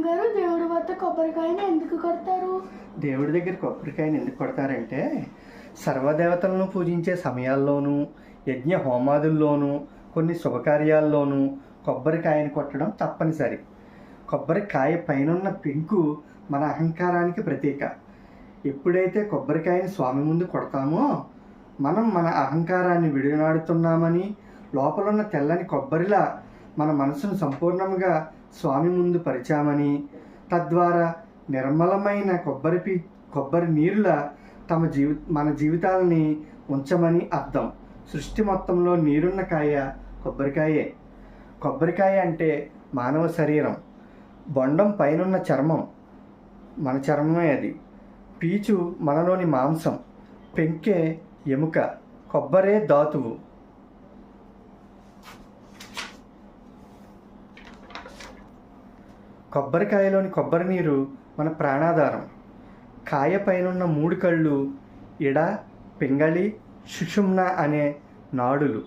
నాన్నగారు దేవుడి వద్ద కొబ్బరికాయని ఎందుకు కొడతారు? దేవుడి దగ్గర కొబ్బరికాయని ఎందుకు కొడతారంటే సర్వదేవతలను పూజించే సమయాల్లోనూ యజ్ఞ హోమాదుల్లోనూ కొన్ని శుభకార్యాల్లోనూ కొబ్బరికాయని కొట్టడం తప్పనిసరి. కొబ్బరికాయ పైనున్న పెంకు మన అహంకారానికి ప్రతీక. ఎప్పుడైతే కొబ్బరికాయని స్వామి ముందు కొడతామో మనం మన అహంకారాన్ని విడనాడుతున్నామని, లోపలున్న తెల్లని కొబ్బరిలా మన మనసును సంపూర్ణంగా స్వామి ముందు పరిచామని, తద్వారా నిర్మలమైన కొబ్బరి నీరులా మన జీవితాలని ఉంచమని అర్థం. సృష్టి మొత్తంలో నీరున్న కాయ కొబ్బరికాయే. కొబ్బరికాయ అంటే మానవ శరీరం. బొండం పైనున్న చర్మం మన చర్మమే. అది పీచు మనలోని మాంసం, పెంకే ఎముక, కొబ్బరే ధాతువు. కొబ్బరికాయలోని కొబ్బరి నీరు మన ప్రాణాధారం. కాయ పైనున్న 3 కళ్ళు ఇడ, పింగళి, సుషుమ్న అనే నాడులు.